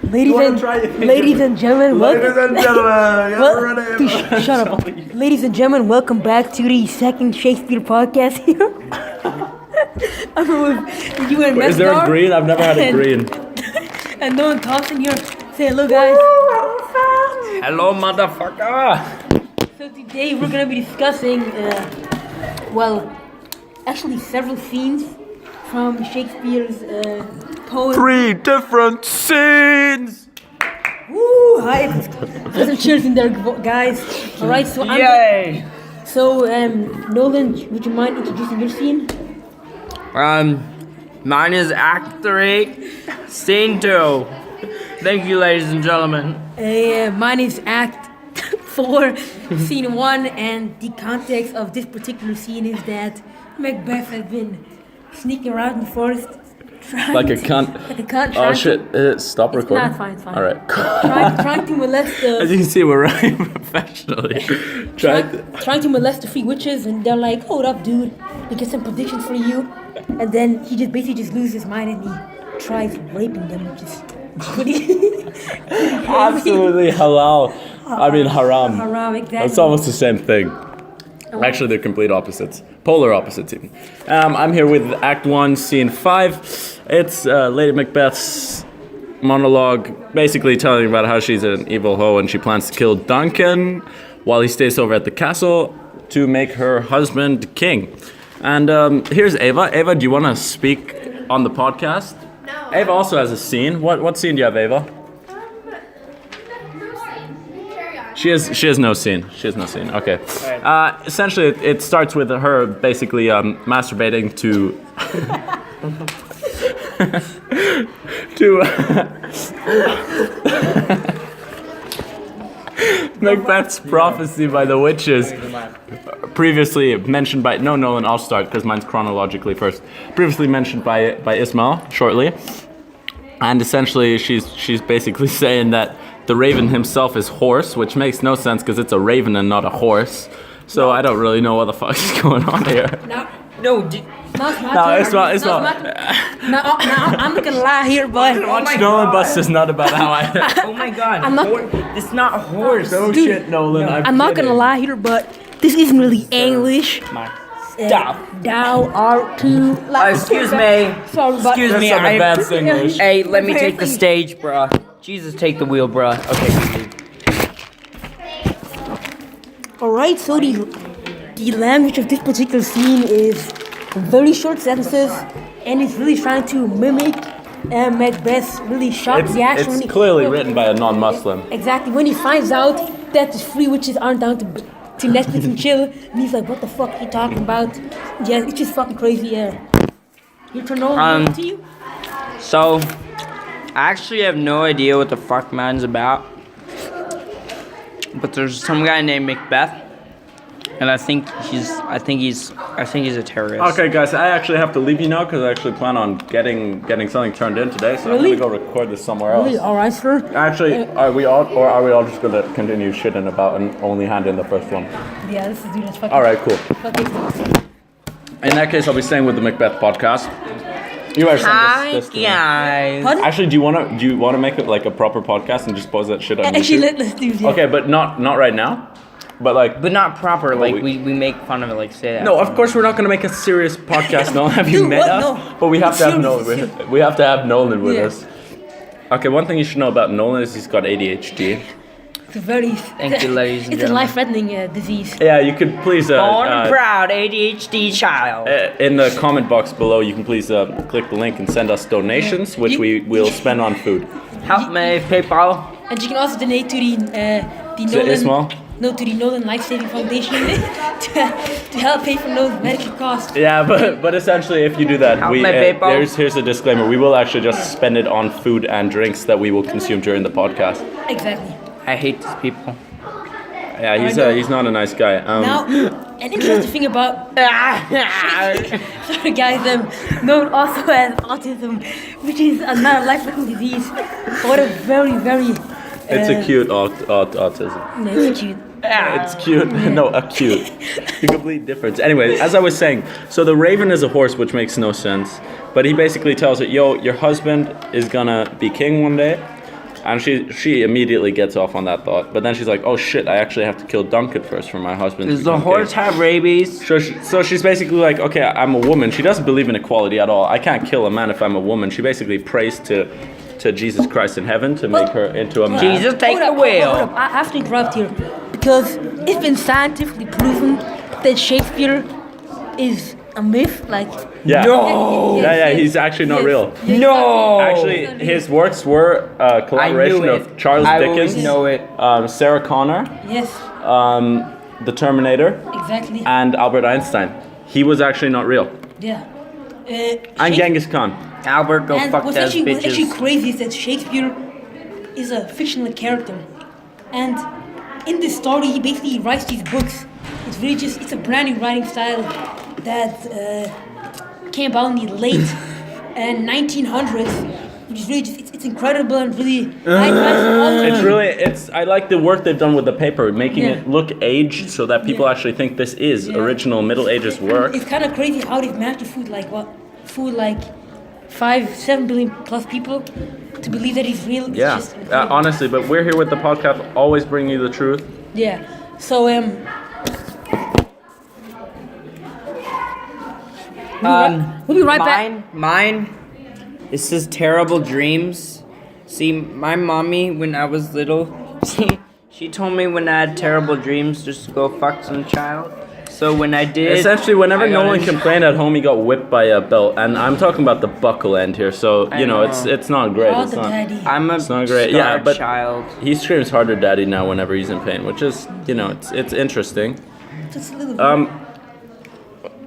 Ladies and gentlemen, shut up. Ladies and gentlemen, welcome back to the second Shakespeare podcast here. I'm with you and Mesdar. Is there a green? I've never had a green. And Nolan Thompson here. Say hello, guys. Hello, motherfucker. So today we're gonna be discussing, actually several scenes from Shakespeare's poem. 3 different scenes. Woo! Hi, put some cheers in there, guys. All right, so Yay! Nolan, would you mind introducing your scene? Mine is Act 3, Scene 2. Thank you, ladies and gentlemen. Mine is Act 4, Scene 1, and the context of this particular scene is that Macbeth has been sneaking around in the forest. Like a cunt. Oh shit! Stop recording. It's fine. All right. trying to molest As the you can see, we're running professionally. trying to molest the 3 witches, and they're like, "Hold up, dude. We get some predictions for you." And then he just basically loses his mind and he tries raping them, which is pretty Absolutely halal. I mean haram. haram. Exactly. It's almost the same thing. Actually, they're complete opposites. Polar opposites even. I'm here with Act 1, Scene 5. It's Lady Macbeth's monologue, basically telling about how she's an evil hoe and she plans to kill Duncan while he stays over at the castle to make her husband king. And here's Ava. Ava, do you want to speak on the podcast? No. Ava also has a scene. What scene do you have, Ava? She has no scene. She has no scene. Okay. Essentially, it starts with her basically masturbating to Macbeth's prophecy by the witches, previously mentioned by Nolan. I'll start because mine's chronologically first. Previously mentioned by Ismail shortly, and essentially she's basically saying that the raven himself is horse, which makes no sense because it's a raven and not a horse. So I don't really know what the fuck is going on here. Now It's it's not. Now I'm not gonna lie here, but Watch Nolan Bust is not about how I. Oh my god. I'm not- It's not horse. No Dude, shit, Nolan. I'm not gonna lie here, but this isn't really English. Stop. Thou art to. Excuse me. Sorry, but Excuse me. Some advanced English. Hey, let me take the stage, bruh. Jesus, take the wheel, bruh. Okay. Alright, so the language of this particular scene is very short sentences, and it's really trying to mimic Macbeth's really sharp reaction. when It's he- clearly written by a non-Muslim. Exactly, when he finds out that the 3 witches aren't down to Netflix and chill, and he's like, what the fuck are you talking about? Yeah, it's just fucking crazy, yeah. You turn over to you? So, I actually have no idea what the fuck mine's about. But there's some guy named Macbeth, and I think he's a terrorist. Okay, guys, I actually have to leave you now because I actually plan on getting something turned in today. So Really? I'm gonna go record this somewhere else. Really? Alright, sir. Actually, are we all just gonna continue shitting about and only hand in the first one? Yeah, this is dude, that's fucking. All right, cool. fucking- In that case, I'll be staying with the Macbeth podcast. You better send this to me. guys. Pardon? Actually, do you wanna make it like a proper podcast and just post that shit on Actually, YouTube? let's do it. Yeah. Okay, but not right now. But like, But not proper, like we- we make fun of it, like say that. no, of course we're not gonna make a serious podcast. No, have you Dude, met what? us? No. But we have to have Serious. Nolan. We have to have Nolan with Yeah. us. Okay, one thing you should know about Nolan is he's got ADHD. It's a very. Thank you, ladies and It's a gentlemen. life-threatening disease. Yeah, you could please Born and proud ADHD child. in the comment box below, you can please click the link and send us donations, which we will spend on food. Help me, people. And you can also donate to the Is it Ismail? to the Nolan Life Saving Foundation to help pay for Nolan's medical costs. Yeah, but essentially, if you do that, Help we me, people. here's a disclaimer: we will actually just spend it on food and drinks that we will consume during the podcast. Exactly. I hate these people. Yeah, he's not a nice guy. Now, an interesting thing about sorry guys, Nolan also has autism, which is another life-threatening disease. What a very It's a cute autism. no, it's cute. It's cute. No, acute. The complete difference. Anyway, as I was saying, so the raven is a horse, which makes no sense. But he basically tells it, yo, your husband is gonna be king one day. And she immediately gets off on that thought. But then she's like, oh shit, I actually have to kill Duncan first for my husband. to Does the become horse king." have rabies? So she's basically like, okay, I'm a woman. She doesn't believe in equality at all. I can't kill a man if I'm a woman. She basically prays to Jesus Christ in heaven to make her into a man. Jesus, take Hold the up, wheel. hold up. I have to interrupt here because it's been scientifically proven that Shakespeare is a myth. Like, Yeah. No. Yeah, he's actually not real. No. Actually, his works were a collaboration it. of Charles I Dickens, always know it. Sarah Connor, Yes, The Terminator, exactly. and Albert Einstein. He was actually not real. Yeah. And Genghis Khan. Albert, go And fuck what's those actually bitches. crazy is that Shakespeare is a fictional character, and in this story he basically writes these books. It's really just it's a brand new writing style that came about in the late 1900s, which is really just it's incredible and really. I like the work they've done with the paper, making Yeah. it look aged so that people actually think this is original Middle Ages work. It's kind of crazy how they've managed to fool like 5-7 billion plus people to believe that he's real. It's Yeah, just incredible. honestly, but we're here with the podcast, always bringing you the truth. Yeah. So we'll be right back. Mine. This is Terrible Dreams. See, my mommy, when I was little, she told me when I had terrible dreams just to go fuck some child. So when I did, Essentially, whenever I got Nolan in- complained at home, he got whipped by a belt, and I'm talking about the buckle end here. So I you know, know. it's not great. Oh, It's the not. daddy. I'm a not great. scarred Yeah, but- child. He screams harder, "Daddy!" now whenever he's in pain, which is it's interesting. Just a little.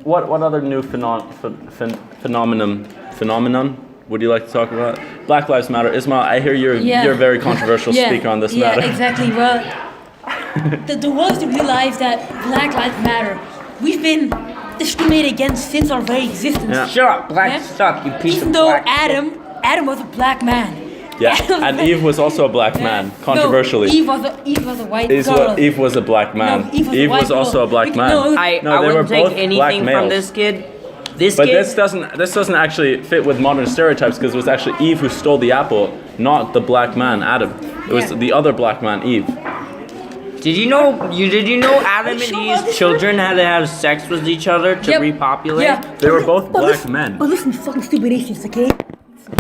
What other new phenomenon would you like to talk about? Black Lives Matter. Ismail, I hear you're a very controversial speaker on this matter. Yeah, exactly. Well, the world has to realize that Black Lives Matter. We've been discriminated against since our very existence. Yeah. Shut up, black. Yeah? Shut up, you piece Even of though black shit. Adam was a black man. Yeah, Adam and was- Eve was also a black man, controversially. No, Eve was a white girl. Eve was a black man. No, Eve was a Eve white was also girl. a black We- man. no, I they were wouldn't take both black anything from males. this kid. This But kid. this doesn't actually fit with modern stereotypes because it was actually Eve who stole the apple, not the black man Adam. It was Yeah. the other black man Eve. Did you know Adam and sure about Eve's this? children had to have sex with each other to Yep. repopulate? Yeah. They were both But black listen- men. But listen, you fucking stupid atheists, okay?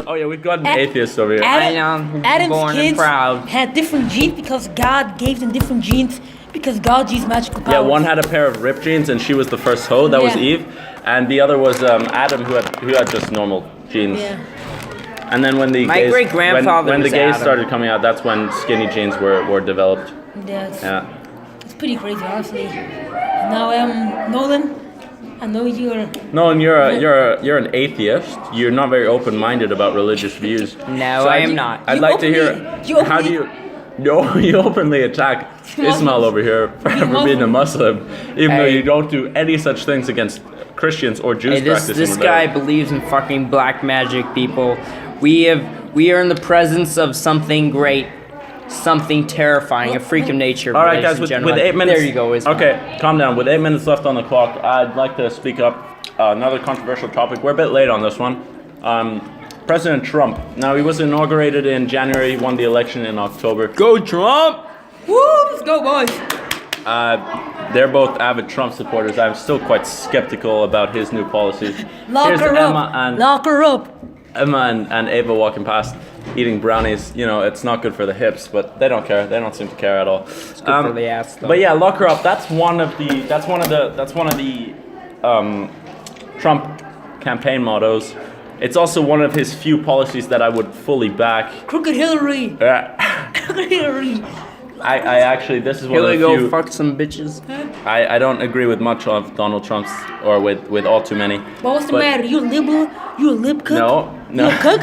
Oh yeah, we've got an Ad- atheist over here. I know, Adam's born and kids proud. had different genes because God gave them different genes because God used magical powers. Yeah, one had a pair of ripped jeans and she was the first hoe. That was Yeah. Eve, and the other was Adam who had just normal jeans. Yeah. And then when the My gays, great-grandfather when the was gays Adam. started coming out, that's when skinny jeans were developed. Yeah, Yeah. it's pretty crazy, honestly. Now, Nolan, I know you're. No, and you're an atheist. You're not very open-minded about religious views. No, So I I'd- am not. I'd You like to hear you how do openly- you. No, you openly attack Ismail over here for being a Muslim, even though Hey. you don't do any such things against Christians or Jews Hey, this practicing guy religion. believes in fucking black magic, people. We are in the presence of something great, something terrifying, a freak of nature. All right, ladies guys, and with gentlemen. 8 minutes. There you go. Ismail. Okay, calm down. With 8 minutes left on the clock, I'd like to speak up another controversial topic. We're a bit late on this one. President Trump. Now, he was inaugurated in January. He won the election in October. Go Trump! Woo! Let's go, boys. They're both avid Trump supporters. I'm still quite skeptical about his new policies. Lock Here's her Emma up. and Lock her up. Emma and Ava walking past, eating brownies. You know, it's not good for the hips, but they don't care. They don't seem to care at all. It's good for the ass, though. But yeah, lock her up. That's one of the Trump campaign mottos. It's also one of his few policies that I would fully back. Crooked Hillary. Uh, Crooked Hillary. I actually, this is one Here we of the go, few. fuck some bitches. I don't agree with much of Donald Trump's, or with all too many. But what's the But- matter? You a liberal? You a lib cook? No. You a cook?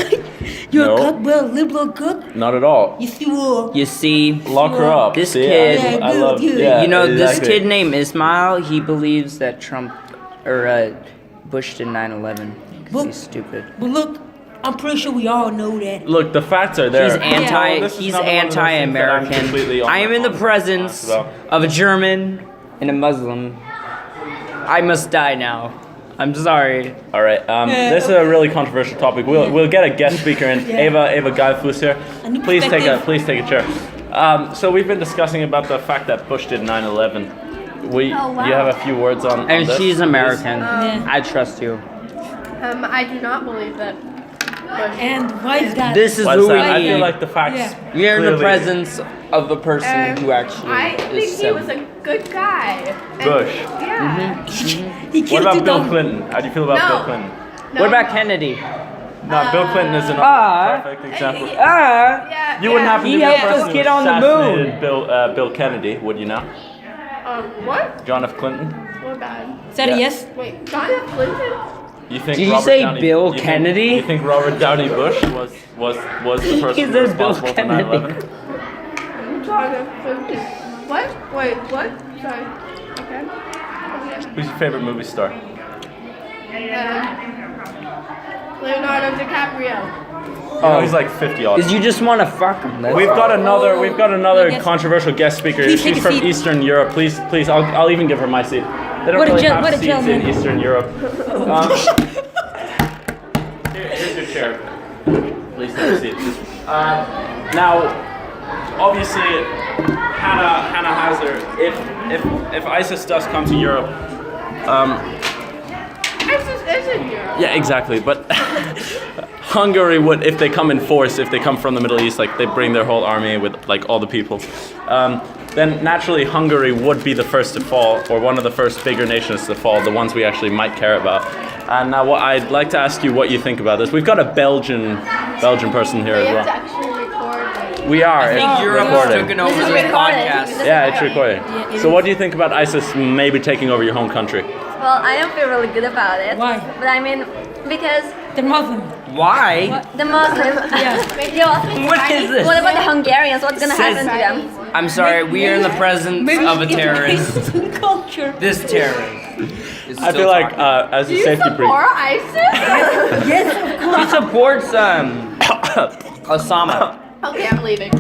You No. a cook, bro? Liberal cook? Not at all. You see what? You see, Lock her up. This See, kid- I Yeah, love. good. Yeah, you know, this exactly. kid named Ismail, he believes that Trump, or Bush did 9/11. 'Cause Look. he's stupid. But look, I'm pretty sure we all know that. Look, the facts are there. He's Yeah. This is he's another one of those things that I'm anti-American. completely on I am in the on presence about. of a German and a Muslim. I must die now. I'm sorry. All right. This is a really controversial topic. We'll get a guest speaker in. Yeah. Ava Geilfuss here. A new Please take perspective. a chair. So we've been discussing about the fact that Bush did 9/11. Oh, wow. You have a few words on And this, she's please? American. Yeah. I trust you. I do not believe that. Bush. And why is that? This is Why who is we that? I need. feel like the facts. Yeah. We're in the clearly- presence of the person who actually I is think he said. was a good guy. And- Bush. Yeah. He What killed about Bill 2000. Clinton? How do you feel about No. Bill Clinton? No. What about Kennedy? No, Bill Clinton is an Ah. perfect example. Yeah. You wouldn't happen to He be the helped person us who get on the assassinated Bill Kennedy, would you know? What? John F. Clinton? What bad? Is that a Yeah. yes? Wait, John F. Clinton? You think Did you Robert say Downey, Bill you think- Kennedy? You think Robert Downey Bush was the person He said Bill responsible for Kennedy. 9/11? John F. Clinton. What? Wait, what? Sorry. Okay. Who's your favorite movie star? Leonardo DiCaprio. Oh, he's like 50 odd. Because you just want to fuck him. That's We've got another Yes. controversial guest speaker. Please take She's a from seat. Eastern Europe. Please, I'll even give her my seat. They don't What a really gen- have what a seats in gentleman. Eastern Europe. Here's your chair. Please take a seat. Now, obviously, Hannah Hauser, if ISIS does come to Europe, ISIS is in Europe. yeah, exactly. But Hungary would, if they come in force, if they come from the Middle East, like they bring their whole army with like all the people, then naturally Hungary would be the first to fall, or one of the first bigger nations to fall, the ones we actually might care about. And now, what I'd like to ask you what you think about this. We've got a Belgian person here We as have to well. actually record. We are. I think it's Europe is recording. taking over This is this recorded. podcast. Yeah, it's recording. Yeah, it So, is. what do you think about ISIS maybe taking over your home country? Well, I don't feel really good about it. Why? But I mean, because The Muslim. Why? the Muslims. What is this? What about the Hungarians? What's gonna happen to them? I'm sorry, we are in the presence of a terrorist. Culture. This terrorist. is I still feel like talking. as Do a you safety brief. support ISIS? Yes, of course. He supports Osama. Okay, I'm leaving.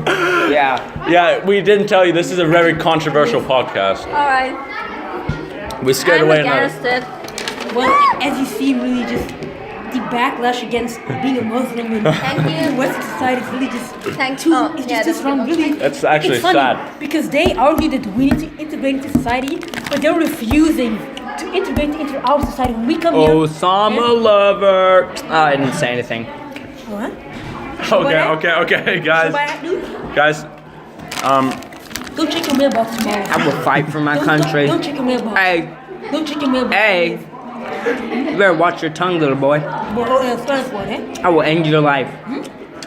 Yeah. Yeah, we didn't tell you this is a very controversial podcast. All right. We scared I'm away against another. it. Well, as you see, really just the backlash against being a Muslim in Thank you. Western society is really just Thank too. you. Oh, it's yeah, just that's wrong. Really, That's actually it's funny sad. because they argue that we need to integrate into society, but they're refusing to integrate into our society. When we come here, Osama lover. I didn't say anything. What? Okay, guys. Guys, Go check your mailbox tomorrow. I will fight for my country. Don't check your mailbox. Hey, Don't check your mailbox. hey. You better watch your tongue, little boy. Spanish one, eh? I will end your life.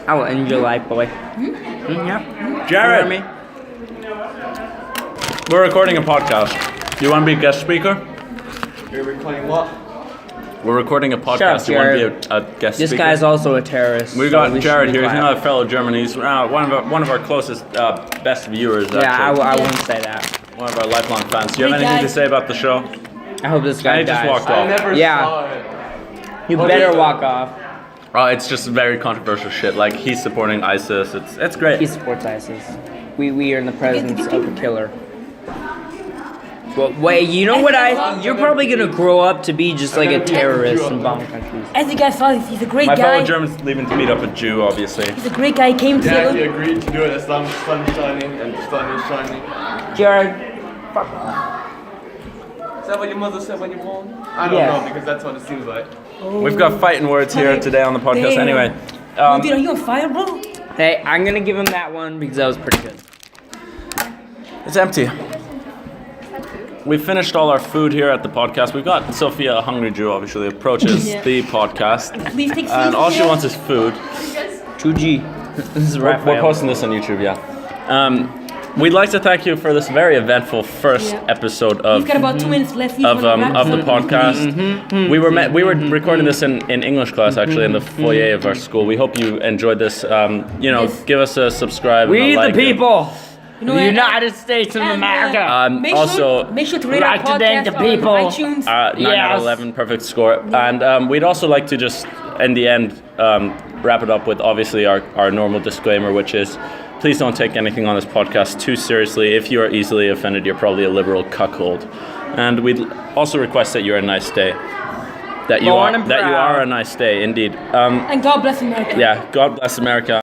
I will end your life, boy. Yeah. Jared, You hear me? we're recording a podcast. Do you want to be a guest speaker? You're recording what? We're recording a up, podcast. Do you want to Jared. be a guest This speaker? guy's also a terrorist. We so got should Jared be here. He's quiet. another fellow German. He's one of our closest, best viewers. Yeah, Actually. I wouldn't say that. One of our lifelong fans. Do you have Great anything guy. to say about the show? I hope this guy I just dies. walked I off. never Yeah. saw it. You better walk off. Oh, it's just very controversial shit. Like he's supporting ISIS. It's great. He supports ISIS. We are in the presence of a killer. Well, wait, you know what you're probably gonna grow up to be just like a terrorist and bomb countries. As you guys saw, he's a great My guy. fellow German's leaving to meet up a Jew, obviously. He's a great guy. He came to Yeah, he say, agreed to do it as long as the sun is shining and the sun is shining. Jared, Is that what your mother said when you were born? I don't Yeah. know because that's what it seems like. We've got fighting words here today on the podcast. Damn. Anyway, oh, dude, are you on fire, bro? hey, I'm gonna give him that one because that was pretty good. it's empty. We finished all our food here at the podcast. We've got Sophia, a hungry Jew, obviously approaches Yeah. the podcast, Please take seats. and all she here. wants is food. 2G. This is We're Raphael. posting this on YouTube, yeah. We'd like to thank you for this very eventful first Yeah. episode of We've got about 2 minutes left. He's of gonna wrap the this up. podcast. We were recording this in English class actually in the foyer of our school. We hope you enjoyed this. Yes. Give us a subscribe. We and a the like. people. You know the what? United States of And, America. make also, sure to rate our like to thank podcast the people. on iTunes. 9 out Yes. of 11, perfect score. And we'd also like to just, in the end, wrap it up with obviously our normal disclaimer, which is please don't take anything on this podcast too seriously. If you are easily offended, you're probably a liberal cuckold. And we'd also request that you're a nice day. That you Born are and that you proud. are a nice day indeed. And God bless America. Yeah, God bless America.